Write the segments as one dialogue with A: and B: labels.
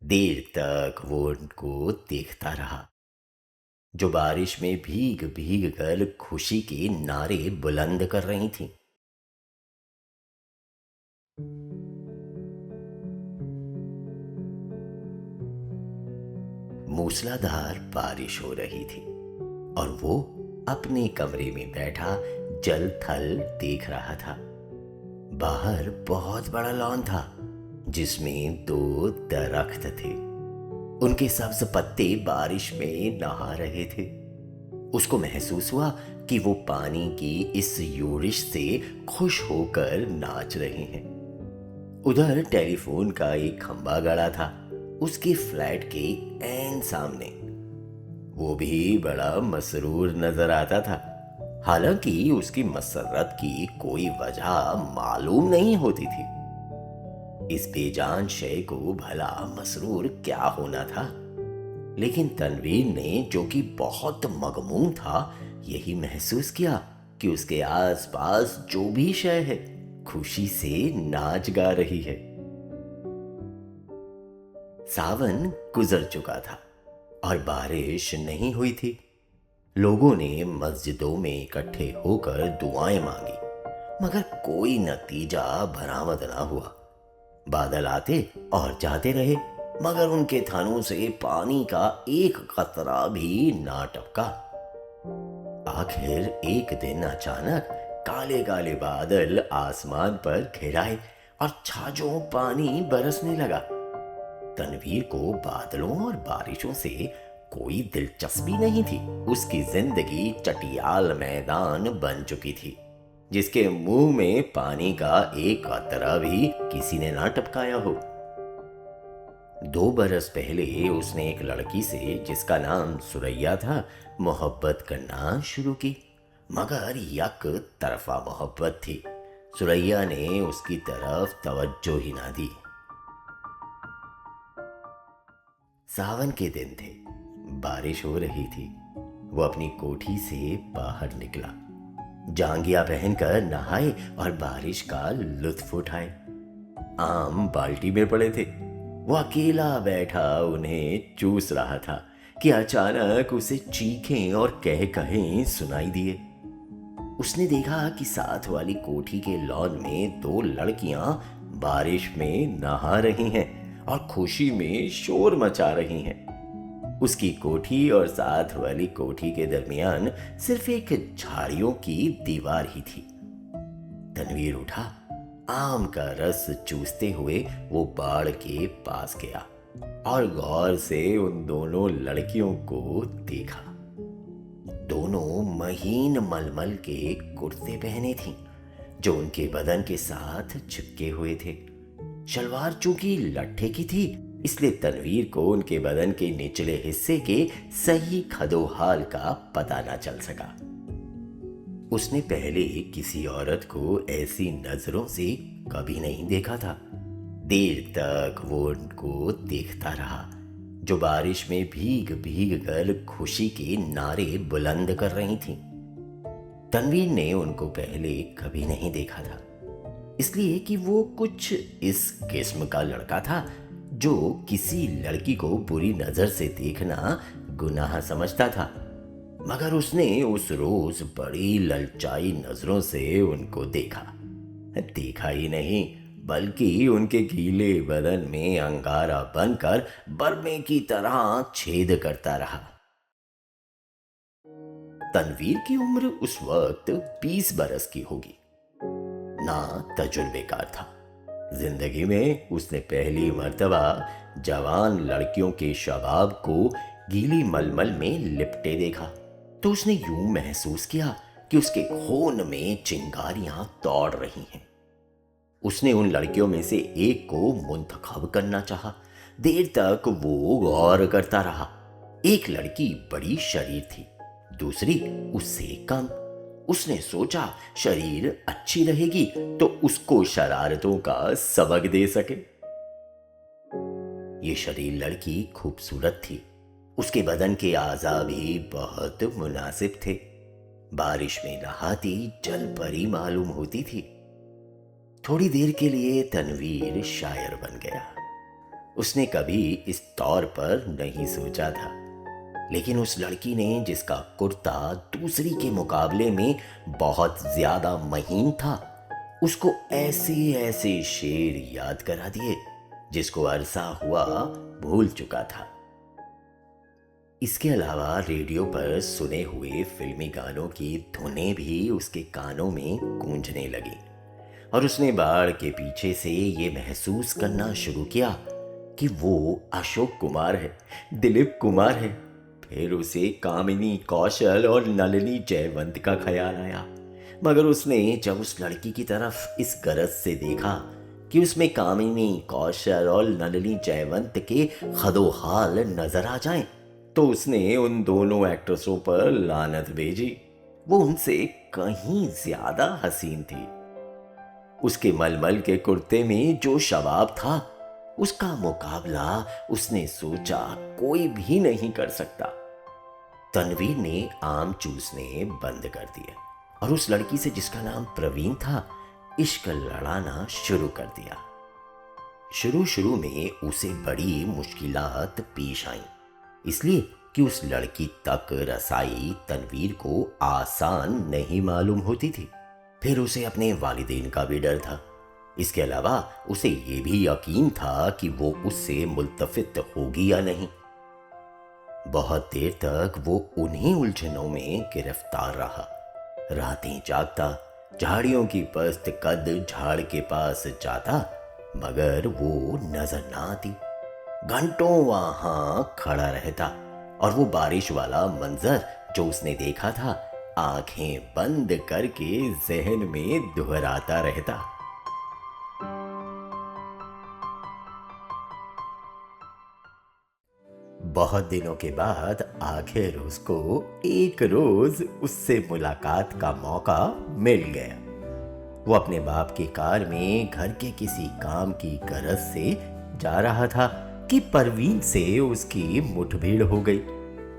A: देर तक वो उनको देखता रहा, जो बारिश में भीग भीग कर खुशी के नारे बुलंद कर रही थी। मूसलाधार बारिश हो रही थी और वो अपने कमरे में बैठा जल थल देख रहा था। बाहर बहुत बड़ा लॉन था जिसमें दो दरख्त थे। उनके सब्ज पत्ते बारिश में नहा रहे थे। उसको महसूस हुआ कि वो पानी की इस यूरिश से खुश होकर नाच रहे हैं। उधर टेलीफोन का एक खंभा गड़ा था उसके फ्लैट के ऐन सामने। वो भी बड़ा मसरूर नजर आता था, हालांकि उसकी मसरत की कोई वजह मालूम नहीं होती थी। इस बेजान शय को भला मसरूर क्या होना था, लेकिन तनवीर ने, जो कि बहुत मगमूम था, यही महसूस किया कि उसके आसपास जो भी शय है खुशी से नाच गा रही है। सावन गुजर चुका था और बारिश नहीं हुई थी। लोगों ने मस्जिदों में इकट्ठे होकर दुआएं मांगी, मगर कोई नतीजा बरामद ना हुआ। बादल आते और जाते रहे, मगर उनके थानों से पानी का एक कतरा भी ना टपका। आखिर एक दिन अचानक काले काले बादल आसमान पर घिर आए और छाजों पानी बरसने लगा। तनवीर को बादलों और बारिशों से कोई दिलचस्पी नहीं थी। उसकी जिंदगी चटियाल मैदान बन चुकी थी, जिसके मुंह में पानी का एक कतरा भी किसी ने ना टपकाया हो। 2 बरस पहले उसने एक लड़की से, जिसका नाम सुरैया था, मोहब्बत करना शुरू की, मगर यक तरफा मोहब्बत थी। सुरैया ने उसकी तरफ तवज्जो ही ना दी। सावन के दिन थे, बारिश हो रही थी। वो अपनी कोठी से बाहर निकला, जांगिया पहनकर नहाए और बारिश का लुत्फ उठाए। आम बाल्टी में पड़े थे। वो अकेला बैठा उन्हें चूस रहा था कि अचानक उसे चीखें और कह कहें सुनाई दिए। उसने देखा कि साथ वाली कोठी के लॉन में 2 लड़कियां बारिश में नहा रही हैं और खुशी में शोर मचा रही हैं। उसकी कोठी और साथ वाली कोठी के दरमियान सिर्फ एक झाड़ियों की दीवार ही थी। तनवीर उठा, आम का रस चूसते हुए वो बाड़ के पास गया और गौर से उन दोनों लड़कियों को देखा। दोनों महीन मलमल के कुर्ते पहने थीं, जो उनके बदन के साथ चिपके हुए थे। शलवार चूंकि लट्ठे की थी, इसलिए तनवीर को उनके बदन के निचले हिस्से के सही खदोहाल का पता ना चल सका। उसने पहले किसी औरत को ऐसी नजरों से कभी नहीं देखा था। देर तक वो उनको देखता रहा, जो बारिश में भीग भीग कर खुशी के नारे बुलंद कर रही थीं। तनवीर ने उनको पहले कभी नहीं देखा था, इसलिए कि वो कुछ इस किस्म का लड़का था जो किसी लड़की को बुरी नजर से देखना गुनाह समझता था। मगर उसने उस रोज बड़ी ललचाई नजरों से उनको देखा ही नहीं, बल्कि उनके गीले बदन में अंगारा बनकर बरमे की तरह छेद करता रहा। तनवीर की उम्र उस वक्त 20 बरस की होगी। ना तजुर्बेकार था। जिंदगी में उसने पहली मर्तबा जवान लड़कियों के शबाब को गीली मलमल में लिपटे देखा, तो उसने यूं महसूस किया कि उसके खून में चिंगारियां दौड़ रही हैं। उसने उन लड़कियों में से एक को मुंतखब करना चाहा। देर तक वो गौर करता रहा। एक लड़की बड़ी शरीर थी, दूसरी उससे कम। उसने सोचा शरीर अच्छी रहेगी तो उसको शरारतों का सबक दे सके। ये शरीर लड़की खूबसूरत थी। उसके बदन के आज़ा भी बहुत मुनासिब थे। बारिश में नहाती जल परी मालूम होती थी। थोड़ी देर के लिए तनवीर शायर बन गया। उसने कभी इस तौर पर नहीं सोचा था, लेकिन उस लड़की ने जिसका कुर्ता दूसरी के मुकाबले में बहुत ज्यादा महीन था, उसको ऐसे ऐसे शेर याद करा दिए जिसको अरसा हुआ भूल चुका था। इसके अलावा रेडियो पर सुने हुए फिल्मी गानों की धुनें भी उसके कानों में गूंजने लगी और उसने बाढ़ के पीछे से ये महसूस करना शुरू किया कि वो अशोक कुमार है, दिलीप कुमार है। फिर उसे कामिनी कौशल और नलिनी जयवंत का ख्याल आया, मगर उसने जब उस लड़की की तरफ इस गरज से देखा कि उसमें कामिनी कौशल और नलिनी जयवंत के खदोहाल नजर आ जाएं, तो उसने उन दोनों एक्ट्रेसों पर लानत भेजी। वो उनसे कहीं ज्यादा हसीन थी। उसके मलमल के कुर्ते में जो शबाब था, उसका मुकाबला उसने सोचा कोई भी नहीं कर सकता। तनवीर ने आम चूसने बंद कर दिए और उस लड़की से जिसका नाम प्रवीण था, इश्क लड़ाना शुरू कर दिया। शुरू शुरू में उसे बड़ी मुश्किलात पेश आईं, इसलिए कि उस लड़की तक रसाई तनवीर को आसान नहीं मालूम होती थी। फिर उसे अपने वालिदैन का भी डर था। इसके अलावा उसे ये भी यकीन था कि वो उससे मुल्तफित होगी या नहीं। बहुत देर तक वो उन्हीं उलझनों में गिरफ्तार रहा। रातें जागता, झाड़ियों की पस्त कद झाड़ के पास जाता, मगर वो नजर ना आती। घंटों वहां खड़ा रहता और वो बारिश वाला मंजर जो उसने देखा था, आंखें बंद करके जहन में दोहराता रहता। बहुत दिनों के बाद आखिर उसको एक रोज उससे मुलाकात का मौका मिल गया। वो अपने बाप की कार में घर के किसी काम की गरज से जा रहा था कि परवीन से उसकी मुठभेड़ हो गई।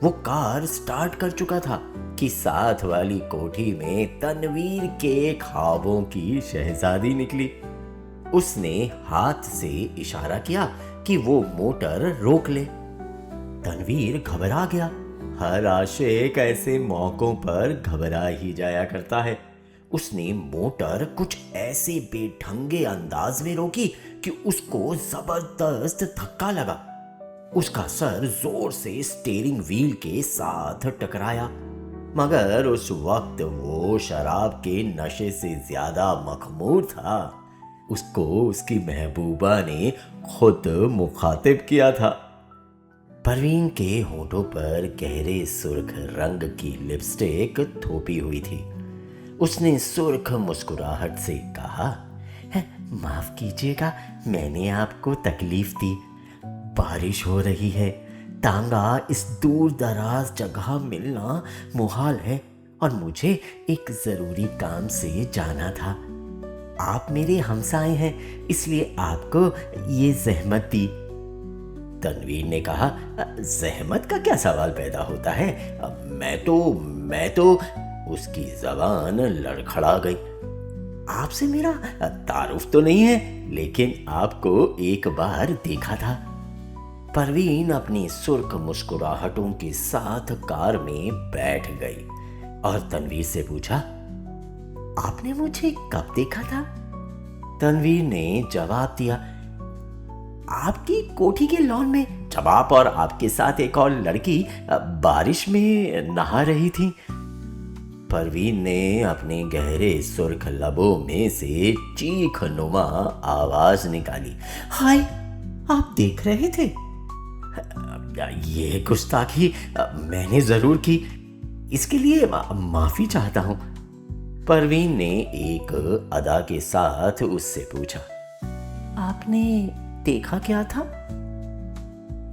A: वो कार स्टार्ट कर चुका था कि साथ वाली कोठी में तनवीर के ख्वाबों की शहजादी निकली। उसने हाथ से इशारा किया कि वो मोटर रोक ले। तनवीर घबरा गया। हर आशिक ऐसे मौकों पर घबरा ही जाया करता है। उसने मोटर कुछ ऐसे बेढंगे अंदाज में रोकी कि उसको जबरदस्त धक्का लगा। उसका सर जोर से स्टीयरिंग व्हील के साथ टकराया, मगर उस वक्त वो शराब के नशे से ज्यादा मखमूर था। उसको उसकी महबूबा ने खुद मुखातिब किया था। परवीन के होठों पर गहरे सुर्ख रंग की लिपस्टिक थोपी हुई थी। उसने सुर्ख मुस्कुराहट से कहा, माफ कीजिएगा, मैंने आपको तकलीफ दी। बारिश हो रही है, टांगा इस दूर दराज जगह मिलना मुहाल है और मुझे एक जरूरी काम से जाना था। आप मेरे हमसाए हैं, इसलिए आपको ये जहमत दी। तनवीर ने कहा, जहमत का क्या सवाल पैदा होता है? मैं तो उसकी जबान लड़खड़ा गई। आपसे मेरा तारुफ तो नहीं है, लेकिन आपको एक बार देखा था। परवीन अपनी सुर्ख मुस्कुराहटों के साथ कार में बैठ गई और तनवीर से पूछा, आपने मुझे कब देखा था? तनवीर ने जवाब दिया, आपकी कोठी के लॉन में जब आप और आपके साथ एक और लड़की बारिश में नहा रही थी। परवीन ने अपने गहरे सुर्ख लबों में से चीख नुमा आवाज निकाली, हाय, आप देख रहे थे? ये गुस्ताखी मैंने जरूर की, इसके लिए माफी चाहता हूं। परवीन ने एक अदा के साथ उससे पूछा, आपने देखा क्या था?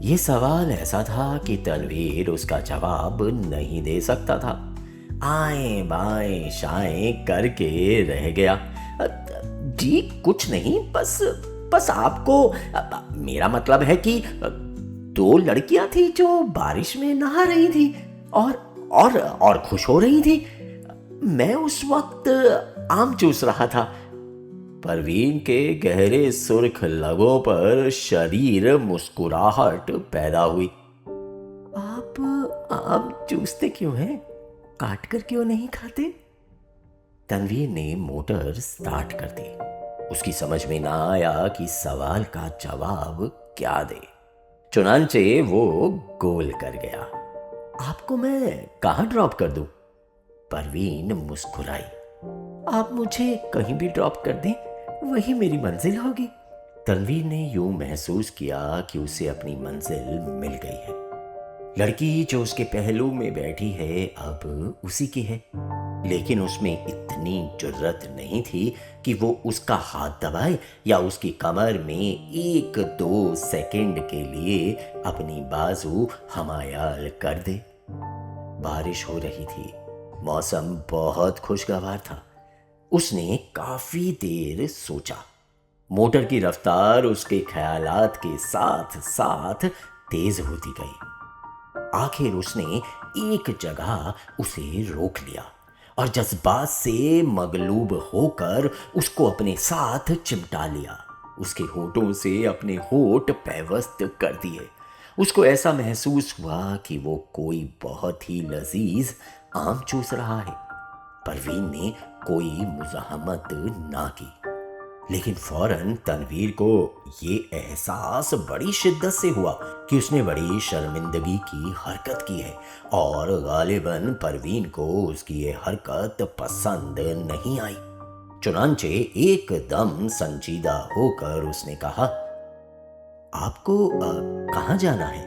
A: यह सवाल ऐसा था कि तनवीर उसका जवाब नहीं दे सकता था। आए बाएं शाएं करके रह गया। जी कुछ नहीं, बस आपको, मेरा मतलब है कि दो लड़कियां थी जो बारिश में नहा रही थी और खुश हो रही थी। मैं उस वक्त आम चूस रहा था। परवीन के गहरे सुर्ख लबों पर शरीर मुस्कुराहट पैदा हुई। आप चूसते क्यों हैं? काट कर क्यों नहीं खाते? तन्वीर ने मोटर स्टार्ट कर दी। उसकी समझ में ना आया कि सवाल का जवाब क्या दे। चुनांचे वो गोल कर गया। आपको मैं कहाँ ड्रॉप कर दूं? परवीन मुस्कुराई। आप मुझे कहीं भी ड्रॉप कर दें, वही मेरी मंजिल होगी। तन्वीर ने यूं महसूस किया कि उसे अपनी मंजिल मिल गई है। लड़की जो उसके पहलू में बैठी है अब उसी की है, लेकिन उसमें इतनी जुर्रत नहीं थी कि वो उसका हाथ दबाए या उसकी कमर में 1-2 सेकंड के लिए अपनी बाजू हमायल कर दे। बारिश हो रही थी, मौसम बहुत खुशगवार था। उसने काफी देर सोचा। मोटर की रफ्तार उसके ख्यालात के साथ साथ तेज होती गई। आखिर उसने एक जगह उसे रोक लिया और जज्बात से मगलूब होकर उसको अपने साथ चिमटा लिया। उसके होठों से अपने होठ पैवस्त कर दिए। उसको ऐसा महसूस हुआ कि वो कोई बहुत ही लजीज आम चूस रहा है। परवीन ने कोई मुज़ाहमत ना की, लेकिन फौरन तनवीर को ये एहसास बड़ी शिद्दत से हुआ कि उसने बड़ी शर्मिंदगी की हरकत की है और गालिबन परवीन को उसकी ये हरकत पसंद नहीं आई। चुनांचे एकदम संजीदा होकर उसने कहा, आपको कहाँ जाना है?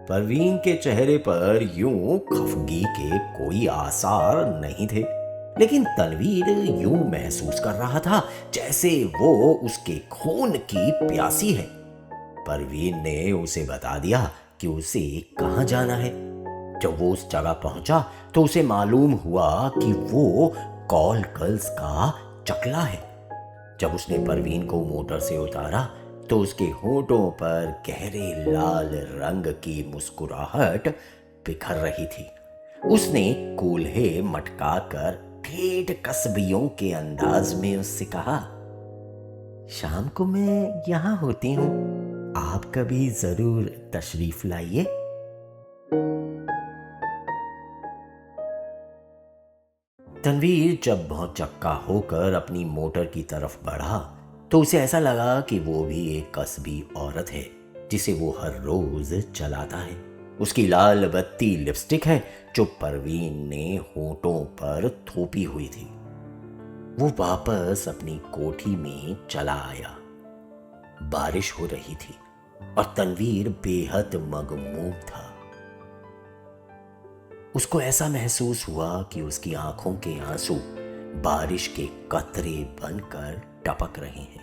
A: परवीन के चेहरे पर यूं खफगी के कोई आसार नहीं थे, लेकिन तनवीर यूं महसूस कर रहा था जैसे वो उसके खून की प्यासी है। परवीन ने उसे बता दिया कि उसे कहाँ जाना है। जब वो उस जगह पहुंचा तो उसे मालूम हुआ कि वो कॉल गर्ल्स का चकला है। जब उसने परवीन को मोटर से उतारा तो उसके होठों पर गहरे लाल रंग की मुस्कुराहट बिखर रही थी। उसने कूल्हे मटकाकर ठेठ कस्बियों के अंदाज में उससे कहा, शाम को मैं यहां होती हूं, आप कभी जरूर तशरीफ लाइए। तनवीर जब भौचक्का होकर अपनी मोटर की तरफ बढ़ा तो उसे ऐसा लगा कि वो भी एक कस्बी औरत है जिसे वो हर रोज चलाता है। उसकी लाल बत्ती लिपस्टिक है जो परवीन ने होठों पर थोपी हुई थी। वो वापस अपनी कोठी में चला आया। बारिश हो रही थी और तनवीर बेहद मगमूम था। उसको ऐसा महसूस हुआ कि उसकी आंखों के आंसू बारिश के कतरे बनकर टपक रहे हैं।